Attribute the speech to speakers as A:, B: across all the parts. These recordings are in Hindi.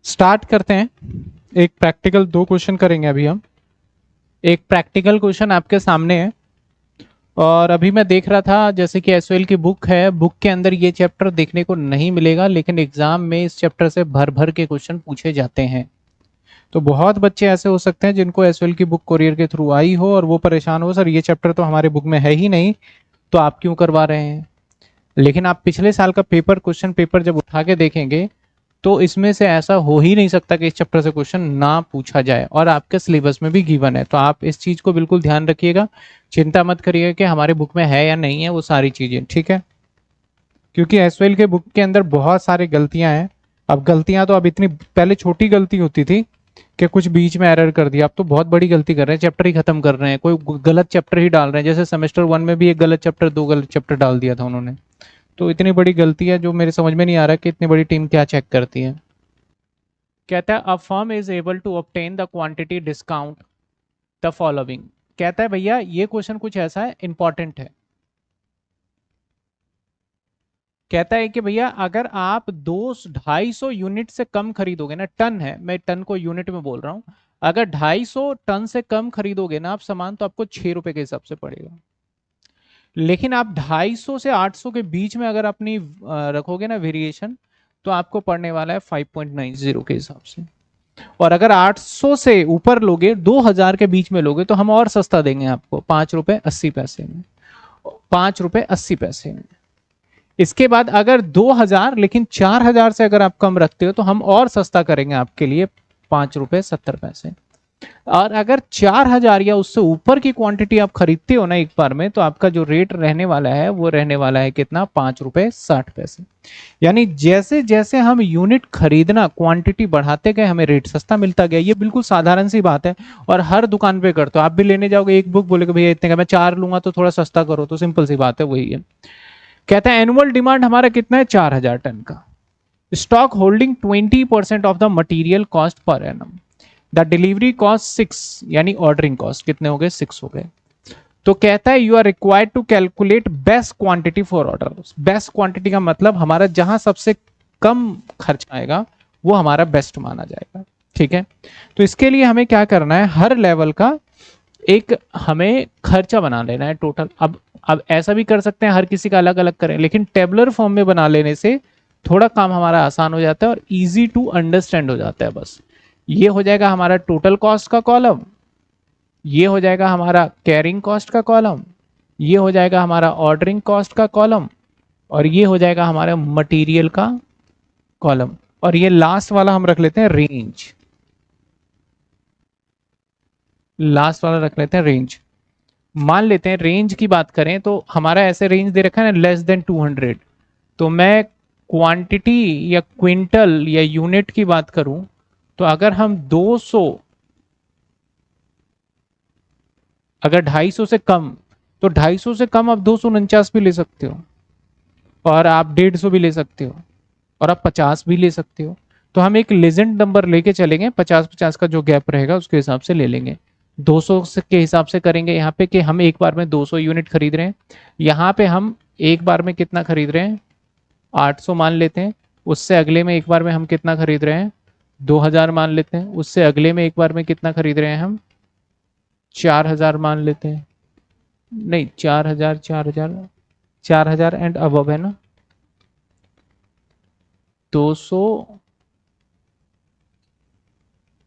A: स्टार्ट करते हैं। एक प्रैक्टिकल, दो क्वेश्चन करेंगे अभी हम। एक प्रैक्टिकल क्वेश्चन आपके सामने है और अभी मैं देख रहा था जैसे कि एसओएल की बुक है, बुक के अंदर ये चैप्टर देखने को नहीं मिलेगा, लेकिन एग्जाम में इस चैप्टर से भर भर के क्वेश्चन पूछे जाते हैं। तो बहुत बच्चे ऐसे हो सकते हैं जिनको एसओएल की बुक कोरियर के थ्रू आई हो और वो परेशान हो, सर ये चैप्टर तो हमारे बुक में है ही नहीं, तो आप क्यों करवा रहे हैं। लेकिन आप पिछले साल का पेपर, क्वेश्चन पेपर जब उठा के देखेंगे तो इसमें से ऐसा हो ही नहीं सकता कि इस चैप्टर से क्वेश्चन ना पूछा जाए, और आपके सिलेबस में भी गिवन है। तो आप इस चीज को बिल्कुल ध्यान रखिएगा, चिंता मत करिएगा कि हमारे बुक में है या नहीं है वो सारी चीजें, ठीक है। क्योंकि एसवाइल के बुक के अंदर बहुत सारी गलतियां हैं। अब गलतियां तो अब इतनी, पहले छोटी गलती होती थी कि कुछ बीच में एरर कर दिया, अब तो बहुत बड़ी गलती कर रहे हैं, चैप्टर ही खत्म कर रहे हैं, कोई गलत चैप्टर ही डाल रहे हैं। जैसे सेमेस्टर 1 में भी एक गलत चैप्टर, दो गलत चैप्टर डाल दिया था उन्होंने। तो इतनी बड़ी गलती है जो मेरे समझ में नहीं आ रहा कि इतनी बड़ी टीम क्या चेक करती है। कहता है a firm is able to obtain the quantity discount the following. कहता है भैया ये क्वेश्चन कुछ ऐसा है, इंपॉर्टेंट है। कहता है कि भैया अगर आप 250 यूनिट से कम खरीदोगे ना, टन है, मैं टन को यूनिट में बोल रहा हूं, अगर 250 टन से कम खरीदोगे ना आप सामान, तो आपको 6 रुपए के हिसाब से पड़ेगा। लेकिन आप 250 से 800 के बीच में अगर अपनी रखोगे ना वेरिएशन, तो आपको पड़ने वाला है 5.90 के हिसाब से। और अगर 800 से ऊपर लोगे, 2000 के बीच में लोगे, तो हम और सस्ता देंगे आपको, 5 रुपए 80 पैसे में, 5 रुपए 80 पैसे में। इसके बाद अगर 2000 लेकिन 4000 से अगर आप कम रखते हो तो हम और सस्ता करेंगे आपके लिए, 5 रुपए 70 पैसे। और अगर 4000 या उससे ऊपर की क्वांटिटी आप खरीदते हो ना एक बार में, तो आपका जो रेट रहने वाला है वो रहने वाला है कितना, 5 रुपए 60 पैसे। यानी जैसे जैसे हम यूनिट खरीदना, क्वांटिटी बढ़ाते गए, हमें रेट सस्ता मिलता गया। ये बिल्कुल साधारण सी बात है और हर दुकान पे करते हो। आप भी लेने जाओगे एक बुक, बोलेगे भैया इतने का, मैं 4 लूंगा तो थोड़ा सस्ता करो, तो सिंपल सी बात है, वही है। कहता है एनुअल डिमांड हमारा कितना है, 4000 टन का। Stock holding 20% of the material cost per annum. The delivery cost 6, यानी ऑर्डरिंग कॉस्ट कितने हो गए, 6 हो गए। तो कहता है you are required to calculate best quantity for order. Best quantity का मतलब हमारा जहां सबसे कम खर्च आएगा वो हमारा बेस्ट माना जाएगा, ठीक है। तो इसके लिए हमें क्या करना है, हर लेवल का एक हमें खर्चा बना लेना है टोटल। अब ऐसा भी कर सकते हैं हर किसी का अलग अलग करें, लेकिन टेबलर फॉर्म में बना लेने से थोड़ा काम हमारा आसान हो जाता है और इजी टू अंडरस्टैंड हो जाता है। बस ये हो जाएगा हमारा टोटल कॉस्ट का कॉलम, ये हो जाएगा हमारा कैरिंग कॉस्ट का कॉलम, ये हो जाएगा हमारा ऑर्डरिंग कॉस्ट का कॉलम, और ये हो जाएगा हमारा मटेरियल का कॉलम। और ये लास्ट वाला हम रख लेते हैं रेंज, लास्ट वाला रख लेते हैं रेंज। मान लेते हैं रेंज की बात करें तो हमारा ऐसे रेंज दे रखा है ना, लेस देन 200। तो मैं क्वांटिटी या क्विंटल या यूनिट की बात करूं, तो अगर हम 200, अगर 250 से कम, तो 250 से कम आप 249 भी ले सकते हो, और आप 150 भी ले सकते हो, और आप 50 भी ले सकते हो। तो हम एक लेजेंड नंबर लेके चलेंगे, 50-50 का जो गैप रहेगा उसके हिसाब से ले लेंगे। 200 के हिसाब से करेंगे यहाँ पे कि हम एक बार में 200 यूनिट खरीद रहे हैं। यहाँ पे हम एक बार में कितना खरीद रहे हैं, 800 मान लेते हैं। उससे अगले में एक बार में हम कितना खरीद रहे हैं, 2000 मान लेते हैं। उससे अगले में एक बार में कितना खरीद रहे हैं हम, 4000 मान लेते हैं। नहीं, 4000, 4000 एंड अबव है ना, 200,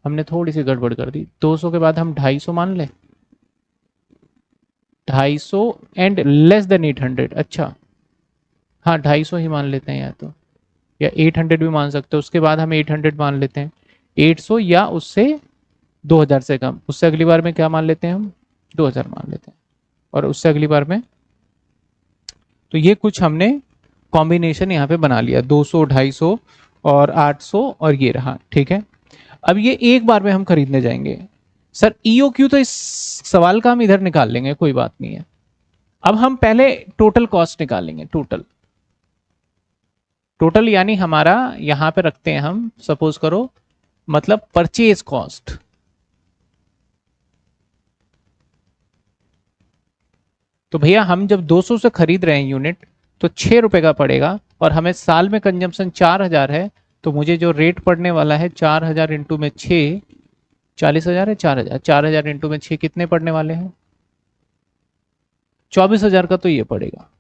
A: हमने थोड़ी सी गड़बड़ कर दी। 200 के बाद हम 250 मान लें, 250 एंड लेस देन 800। अच्छा हाँ, 250 ही मान लेते हैं, या तो या 800 भी मान सकते हो। उसके बाद हम 800 मान लेते हैं, 800 या उससे 2000 से कम। उससे अगली बार में क्या मान लेते हैं हम, 2000 मान लेते हैं, और उससे अगली बार में। तो ये कुछ हमने कॉम्बिनेशन यहाँ पे बना लिया, 200, 250 और 800, और ये रहा, ठीक है। अब ये एक बार में हम खरीदने जाएंगे। सर ईओक्यू तो इस सवाल का हम इधर निकाल लेंगे, कोई बात नहीं है। अब हम पहले टोटल कॉस्ट निकालेंगे। टोटल, टोटल यानी हमारा यहां पे रखते हैं हम, सपोज करो, मतलब परचेज कॉस्ट। तो भैया हम जब 200 से खरीद रहे हैं यूनिट, तो 6 रुपए का पड़ेगा, और हमें साल में कंजम्पशन 4000 है, तो मुझे जो रेट पड़ने वाला है 4000 इंटू में 6, 40,000 है, 4000, 4000 इंटू में 6 कितने पड़ने वाले हैं? 24,000 का तो ये पड़ेगा।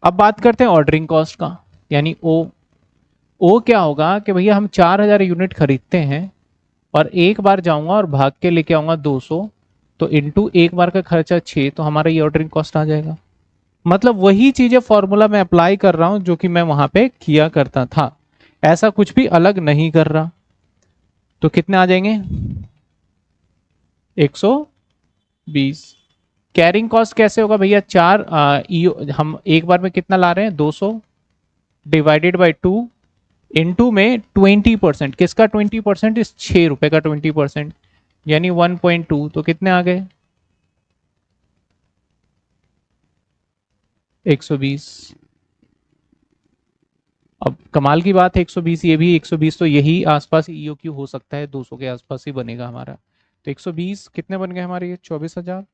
A: अब बात करते हैं ऑर्डरिंग कॉस्ट का, यानी ओ क्या होगा कि भैया हम 4000 यूनिट खरीदते हैं और एक बार जाऊंगा और भाग के लेके आऊंगा 200, तो इंटू एक बार का खर्चा 6, तो हमारा ये ऑर्डरिंग कॉस्ट आ जाएगा। मतलब वही चीजें फॉर्मूला में अप्लाई कर रहा हूं जो कि मैं वहां पे किया करता था, ऐसा कुछ भी अलग नहीं कर रहा। तो कितने आ जाएंगे? 120। कैरिंग कॉस्ट कैसे होगा भैया? हम एक बार में कितना ला रहे हैं? 200 डिवाइडेड बाई 2 इंटू में 20%। किसका 20%? इस 6 रुपए का 20%, यानी 1.2। तो कितने आ गए? 120। अब कमाल की बात है, 120, ये भी 120, तो यही आसपास ईओक्यू हो सकता है, 200 के आसपास ही बनेगा हमारा। तो 120 कितने बन गए हमारे? ये 24,000,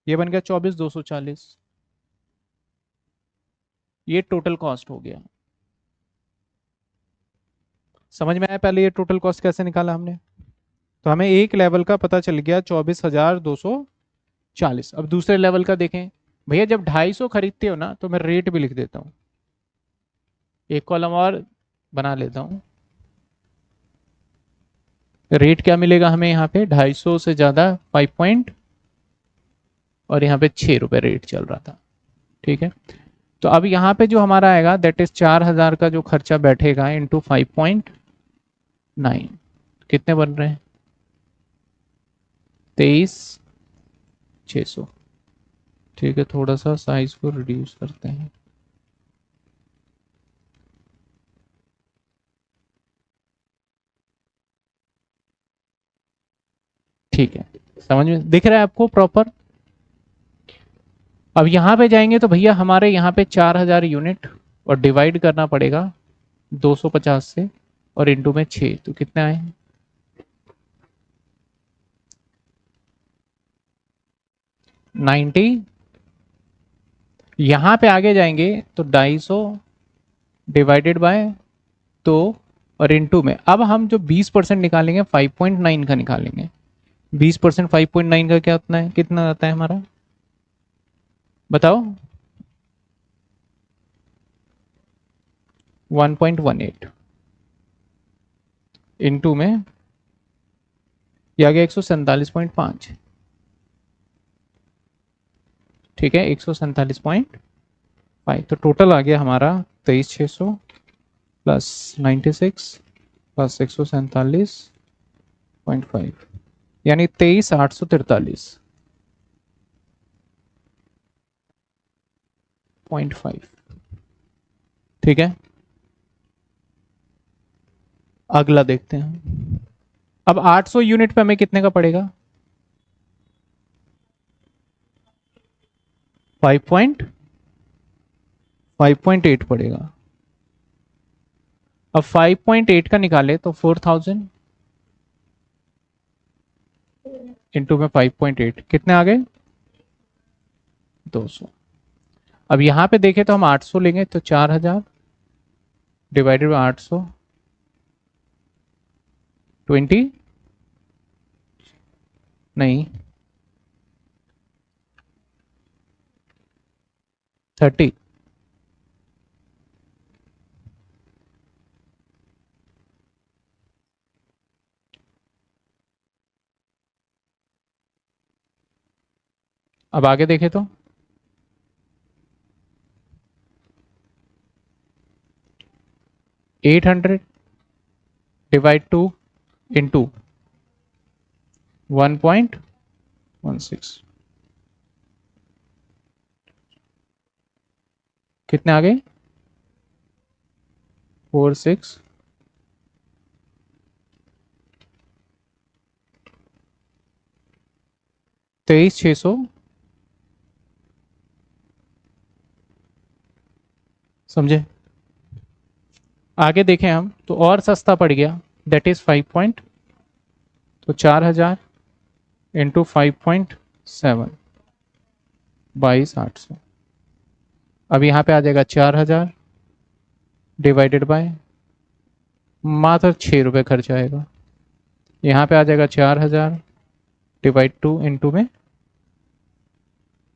A: ये बन गया 24,240। ये टोटल कॉस्ट हो गया। समझ में आया पहले ये टोटल कॉस्ट कैसे निकाला हमने? तो हमें एक लेवल का पता चल गया 24,240। अब दूसरे लेवल का देखें भैया। जब 250 खरीदते हो ना, तो मैं रेट भी लिख देता हूं, एक कॉलम और बना लेता हूं। रेट क्या मिलेगा हमें यहाँ पे? 250 से ज्यादा 5 पॉइंट, और यहाँ पे 6 रुपए रेट चल रहा था। ठीक है, तो अब यहाँ पे जो हमारा आएगा दैट इज 4000 का जो खर्चा बैठेगा इंटू 5.9, कितने बन रहे हैं? 23,600। ठीक है, थोड़ा सा साइज को रिड्यूस करते हैं। ठीक है, समझ में दिख रहा है आपको प्रॉपर? अब यहां पे जाएंगे तो भैया हमारे यहाँ पे 4000 यूनिट, और डिवाइड करना पड़ेगा 250 से, और इंटू में 6, तो कितने आए? 90। यहां पे आगे जाएंगे तो 250 डिवाइडेड बाय 2, और इंटू में अब हम जो 20% निकालेंगे 5.9 का निकालेंगे। 20% 5.9 का क्या उतना है? कितना आता है हमारा? बताओ। 1.18 इंटू में ये आ गया 147.5। ठीक है, 147.5, तो टोटल आ गया हमारा 23,600 प्लस 96 प्लस 147.5, यानी 23,843.5। ठीक है, अगला देखते हैं। अब 800 यूनिट पे हमें कितने का पड़ेगा? 5.8 पड़ेगा। अब 5.8 का निकाले तो 4000 इंटू में 5.8, कितने आ गए? 200। अब यहां पे देखें तो हम 800 लेंगे तो 4000 डिवाइडेड बाई 800, 20 नहीं 30। अब आगे देखें तो 800 डिवाइड 2 इंटू 1.16, कितने आ गए? 46। 23,600। समझे? आगे देखें हम तो और सस्ता पड़ गया, दैट इज 5 पॉइंट, तो 4000 इंटू 5.7, 22,800। अब यहाँ पे आ जाएगा 4000 डिवाइडेड बाय मात्र 6 रुपये खर्च आएगा। यहाँ पे आ जाएगा 4000 डिवाइड 2 इंटू में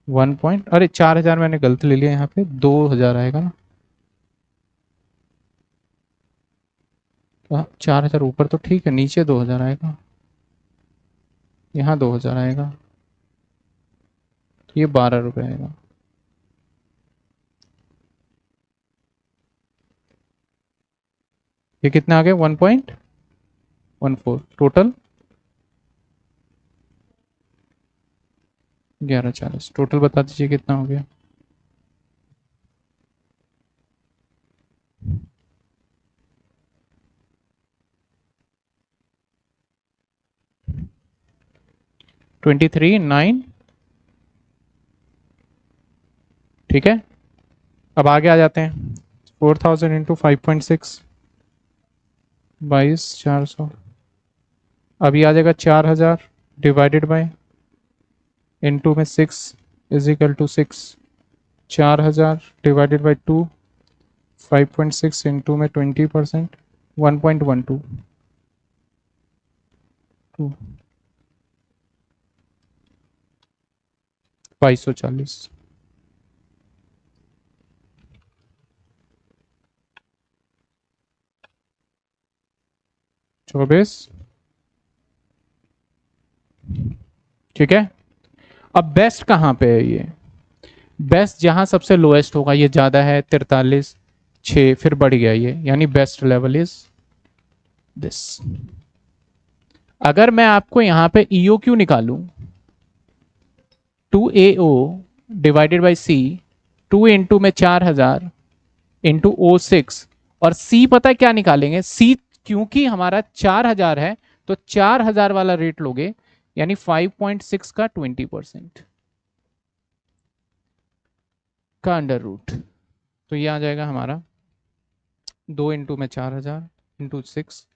A: 1 पॉइंट, अरे 4000 मैंने गलत ले लिया, यहाँ पे 2000 आएगा ना। 4000 ऊपर तो ठीक है, नीचे 2000 आएगा, यहाँ 2000 आएगा, तो ये 12 रुपये आएगा। ये कितना आ गया 1.14 टोटल 1140। टोटल बता दीजिए कितना हो गया। $23,900। ठीक है, अब आगे आ जाते हैं। 4000 इंटू 5.6 22,400। अभी आ जाएगा 4000 डिवाइडेड बाय इंटू में 6 is equal to 6। 4000 divided by 2 5.6 into में 20% 1.12 2240। 24। ठीक है, अब बेस्ट कहां पे है? ये बेस्ट जहां सबसे लोएस्ट होगा, ये ज्यादा है 43 6, फिर बढ़ गया ये, यानी बेस्ट लेवल इज दिस। अगर मैं आपको यहां पे ईओ क्यू निकालूं 2AO divided by C, 2 into में 4000 इंटू O6, और सी पता है क्या निकालेंगे? सी क्योंकि हमारा 4000 है तो 4000 वाला रेट लोगे, यानी 5.6 का 20% का अंडर रूट, तो ये आ जाएगा हमारा 2 इंटू में 4000 इंटू 6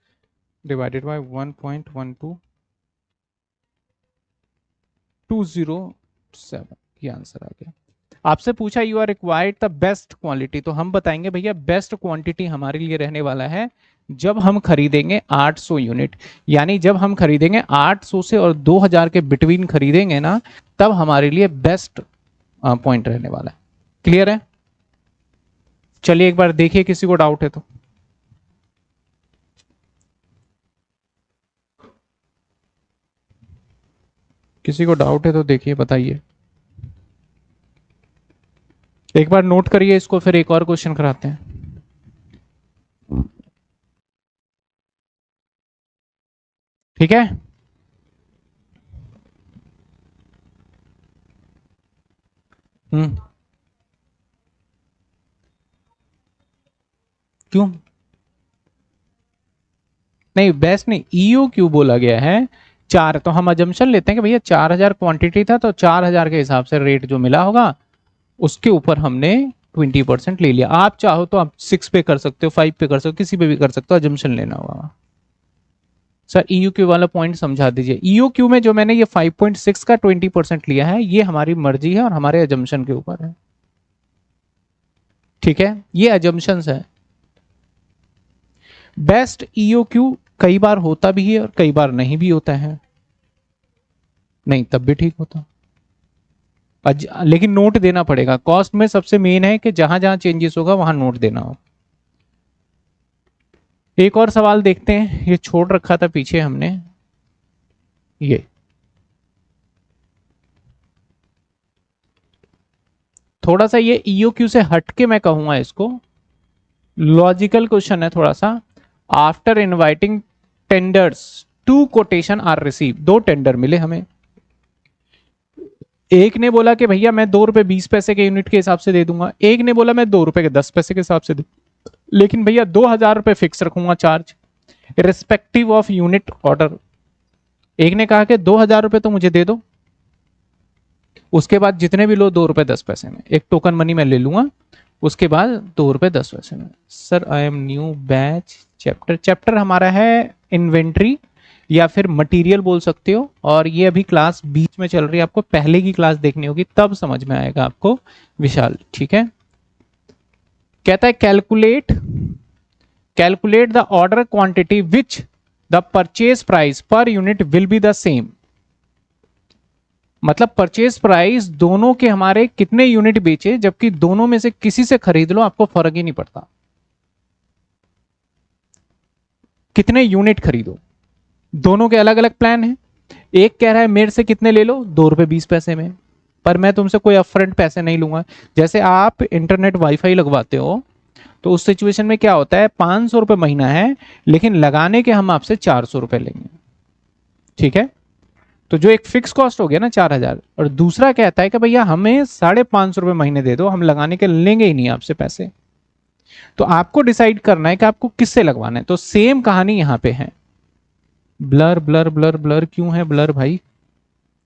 A: डिवाइडेड बाय 1.12207। ये आंसर आ गया। आपसे पूछा you are required the best quality, तो हम बताएंगे भैया बेस्ट क्वांटिटी हमारे लिए रहने वाला है जब हम खरीदेंगे 800 यूनिट, यानी जब हम खरीदेंगे 800 से और 2000 के बिटवीन खरीदेंगे ना, तब हमारे लिए बेस्ट पॉइंट रहने वाला है। क्लियर है? चलिए एक बार देखिए, किसी को डाउट है तो। किसी को डाउट है तो देखिए, बताइए। एक बार नोट करिए इसको, फिर एक और क्वेश्चन कराते हैं। ठीक है, क्यों नहीं? बेस्ट नहीं, ईओ क्यों बोला गया है? 4, तो हम अजम्पशन लेते हैं कि भैया 4000 क्वांटिटी था, तो 4000 के हिसाब से रेट जो मिला होगा उसके ऊपर हमने 20% ले लिया। आप चाहो तो आप 6 पे कर सकते हो, 5 पे कर सकते हो, किसी पे भी कर सकते हो, अजम्पशन लेना होगा। सर ईओक्यू वाला पॉइंट समझा दीजिए। ईओक्यू में जो मैंने ये 5.6 का 20% लिया है, ये हमारी मर्जी है और हमारे अजम्पशन के ऊपर है। ठीक है, ये अजम्पशंस है। बेस्ट ईओक्यू कई बार होता भी है और कई बार नहीं भी होता है, नहीं तब भी ठीक होता, लेकिन नोट देना पड़ेगा। कॉस्ट में सबसे मेन है कि जहां जहां चेंजेस होगा वहां नोट देना हो। एक और सवाल देखते हैं, ये छोड़ रखा था पीछे हमने, ये थोड़ा सा ये ईओक्यू से हटके मैं कहूंगा इसको, लॉजिकल क्वेश्चन है थोड़ा सा। After inviting tenders 2 quotation are receive, 2 tender मिले हमें। एक ने बोला कि भैया मैं 2 रुपए 20 पैसे के यूनिट के हिसाब से दे दूंगा, एक ने बोला मैं 2 रुपए के 10 पैसे के हिसाब से दे, लेकिन भैया 2000 रुपए फिक्स रखूंगा charge respective of unit order. एक ने कहा कि 2000 रुपए तो मुझे दे दो, उसके बाद जितने भी लो 2 रुपए 10 पैसे में, एक टोकन मनी मैं ले लूंगा, उसके बाद 2 रुपए 10 पैसे में। Sir I am new batch chapter, chapter हमारा है इन्वेंट्री या फिर मटेरियल बोल सकते हो, और ये अभी क्लास बीच में चल रही है, आपको पहले की क्लास देखनी होगी तब समझ में आएगा आपको विशाल। ठीक है, कहता है calculate calculate the order quantity which the purchase price per unit will be the same. मतलब परचेज प्राइस दोनों के हमारे कितने यूनिट बेचे, जबकि दोनों में से किसी से खरीद लो आपको फर्क ही नहीं पड़ता, कितने यूनिट खरीदो, दोनों के अलग अलग प्लान है। एक कह रहा है मेरे से कितने ले लो, 2 रुपए 20 पैसे में, पर मैं तुमसे कोई अपफ्रंट पैसे नहीं लूंगा। जैसे आप इंटरनेट वाईफाई लगवाते हो तो उस सिचुएशन में क्या होता है, 500 रुपए महीना है लेकिन लगाने के हम आपसे 400 रुपए लेंगे, ठीक है। तो जो एक फिक्स कॉस्ट हो गया ना 4000, और दूसरा कहता है कि भैया हमें 550 रुपए महीने दे दो, हम लगाने के लेंगे ही नहीं आपसे पैसे। तो आपको डिसाइड करना है कि आपको किससे लगवाना है। तो सेम कहानी यहां पे है। ब्लर ब्लर ब्लर ब्लर क्यों है ब्लर भाई,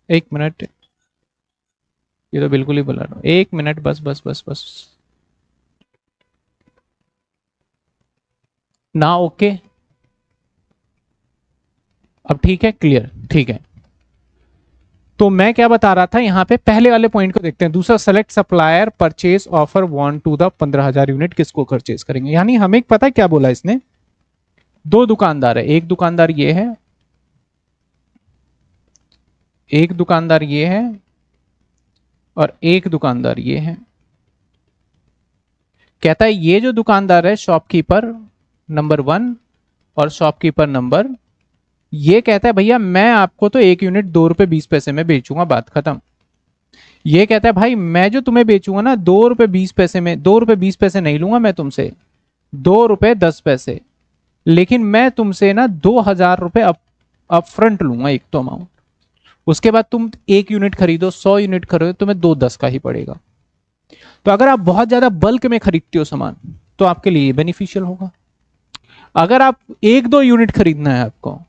A: एक मिनट, ये तो बिल्कुल ही ब्लर हो, एक मिनट बस बस बस बस ना, ओके अब ठीक है, क्लियर, ठीक है। तो मैं क्या बता रहा था, यहां पे पहले वाले पॉइंट को देखते हैं। दूसरा, select supplier purchase offer want to the 15,000 unit, किसको परचेज करेंगे। यानी हमें पता है क्या बोला इसने, दो दुकानदार है, एक दुकानदार ये है, एक दुकानदार ये है, और एक दुकानदार ये है। कहता है ये जो दुकानदार है शॉपकीपर नंबर 1 और शॉपकीपर नंबर, ये कहता है भैया मैं आपको तो एक यूनिट 2 रुपए 20 पैसे में बेचूंगा, बात खत्म। ये कहता है भाई मैं जो तुम्हें बेचूंगा ना 2 रुपए 20 पैसे में, 2 रुपए 20 पैसे नहीं लूंगा मैं तुमसे, 2 रुपए 10 पैसे, लेकिन मैं तुमसे ना 2,000 रुपए अप फ्रंट लूंगा एक तो अमाउंट, उसके बाद तुम एक यूनिट खरीदो, 100 यूनिट खरीदो, तुम्हें 210 का ही पड़ेगा। तो अगर आप बहुत ज्यादा बल्क में खरीदते हो सामान तो आपके लिए बेनिफिशियल होगा। अगर आप 1-2 यूनिट खरीदना है आपको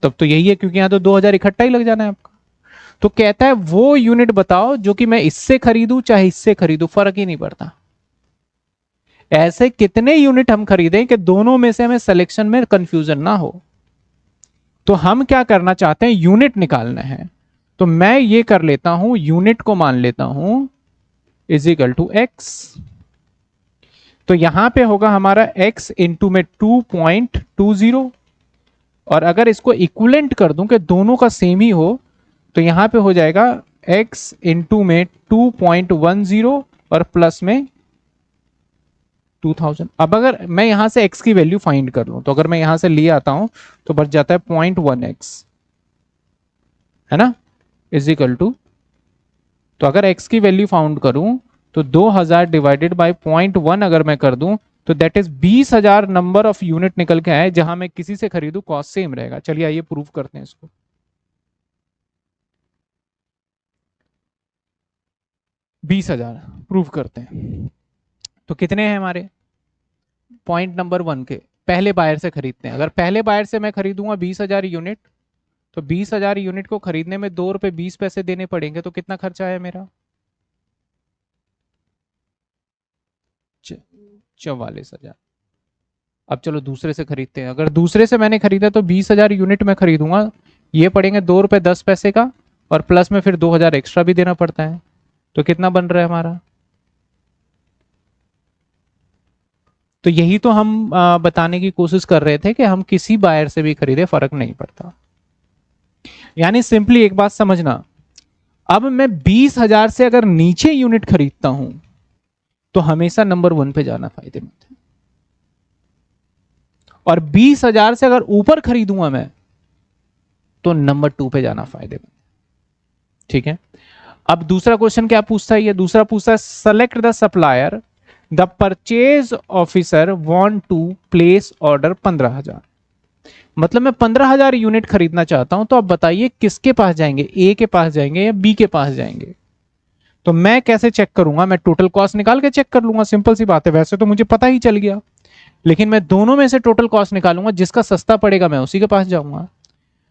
A: तब तो यही है, क्योंकि यहां तो 2,000 इकट्ठा ही लग जाना है आपका। तो कहता है वो यूनिट बताओ जो कि मैं इससे खरीदूं चाहे इससे खरीदूं, फर्क ही नहीं पड़ता। ऐसे कितने यूनिट हम खरीदें कि दोनों में से हमें सिलेक्शन में कंफ्यूजन ना हो। तो हम क्या करना चाहते हैं, यूनिट निकालना है। तो मैं ये कर लेता हूं, यूनिट को मान लेता हूं इज इक्वल टू एक्स। तो यहां पे होगा हमारा x इंटू में 2.20, और अगर इसको इक्विवेलेंट कर दूं कि दोनों का सेम ही हो तो यहां पे हो जाएगा x इंटू में 2.10 और प्लस में 2000। अब अगर मैं यहां से x की वैल्यू फाइंड कर लूं तो अगर मैं यहां से ले आता हूं तो बच जाता है 0.1x, है ना, इज इक्वल टू, तो अगर x की वैल्यू फाउंड करूं तो 2000 डिवाइडेड बाय 0.1 अगर मैं कर दूं तो that is 20,000 number of unit निकल के आए, जहां मैं किसी से खरीदूं कॉस्ट सेम रहेगा। चलिए आइए प्रूव करते हैं इसको। 20,000 प्रूव करते हैं। तो कितने हैं हमारे, पॉइंट नंबर 1 के पहले बायर से खरीदते हैं। अगर पहले बायर से मैं खरीदूंगा 20,000 यूनिट, तो 20,000 यूनिट को खरीदने में 2 रुपए 20 पैसे देने पड़ेंगे, तो कितना खर्चा है मेरा, 44,000। अब चलो दूसरे से खरीदते हैं। अगर दूसरे से मैंने खरीदा तो 20,000 यूनिट में खरीदूंगा, ये पड़ेंगे 2 रुपए 10 पैसे का, और प्लस में फिर 2,000 एक्स्ट्रा भी देना पड़ता है। तो कितना बन रहा है हमारा, तो यही तो हम बताने की कोशिश कर रहे थे कि हम किसी बायर से भी खरीदे फर्क नहीं पड़ता। यानी सिंपली एक बात समझना, अब मैं 20,000 से अगर नीचे यूनिट खरीदता हूं तो हमेशा नंबर 1 पे जाना फायदेमंद है, और 20,000 से अगर ऊपर खरीदूंगा मैं तो नंबर 2 पे जाना फायदेमंद है, ठीक है। अब दूसरा क्वेश्चन क्या पूछता है, ये दूसरा पूछता है select the supplier the purchase officer want to place order 15,000। मतलब मैं 15,000 यूनिट खरीदना चाहता हूं, तो अब बताइए किसके पास जाएंगे, ए के पास जाएंगे या बी के पास जाएंगे। तो मैं कैसे चेक करूंगा, मैं टोटल कॉस्ट निकाल के चेक कर लूंगा, सिंपल सी बात है। वैसे तो मुझे पता ही चल गया, लेकिन मैं दोनों में से टोटल कॉस्ट निकालूंगा, जिसका सस्ता पड़ेगा मैं उसी के पास जाऊंगा।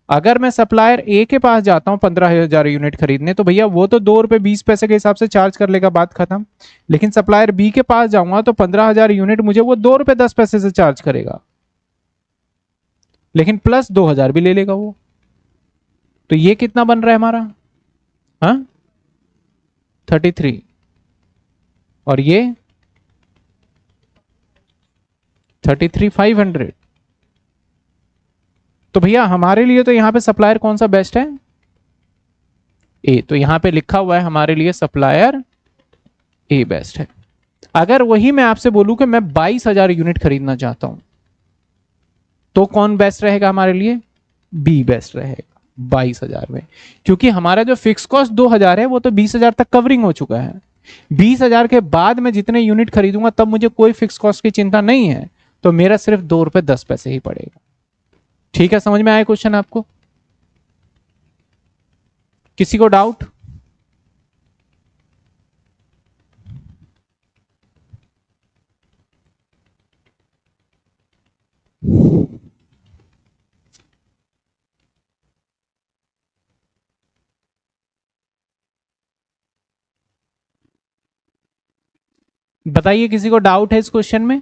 A: अगर मैं सप्लायर ए के पास जाता हूं 15,000 यूनिट खरीदने, तो भैया वो तो 2 रुपए 20 पैसे के हिसाब से चार्ज कर लेगा, बात खत्म। लेकिन सप्लायर बी के पास जाऊंगा तो 15,000 यूनिट मुझे वो 2 रुपए 10 पैसे से चार्ज करेगा, लेकिन प्लस 2,000 भी ले लेगा वो। तो ये कितना बन रहा है हमारा, हाँ 33, और ये 33,500। तो भैया हमारे लिए तो यहां पे सप्लायर कौन सा बेस्ट है? ए। तो यहां पे लिखा हुआ है हमारे लिए सप्लायर ए बेस्ट है। अगर वही मैं आपसे बोलूं कि मैं 22,000 यूनिट खरीदना चाहता हूं तो कौन बेस्ट रहेगा हमारे लिए? बी बेस्ट रहेगा 22,000 में, क्योंकि हमारा जो फिक्स कॉस्ट 2,000 है वो तो 20,000 तक कवरिंग हो चुका है। 20,000 के बाद मैं जितने यूनिट खरीदूंगा तब मुझे कोई फिक्स कॉस्ट की चिंता नहीं है, तो मेरा सिर्फ 2 रुपए 10 पैसे ही पड़ेगा। ठीक है, समझ में आया क्वेश्चन आपको? किसी को डाउट? बताइए, किसी को डाउट है इस क्वेश्चन में?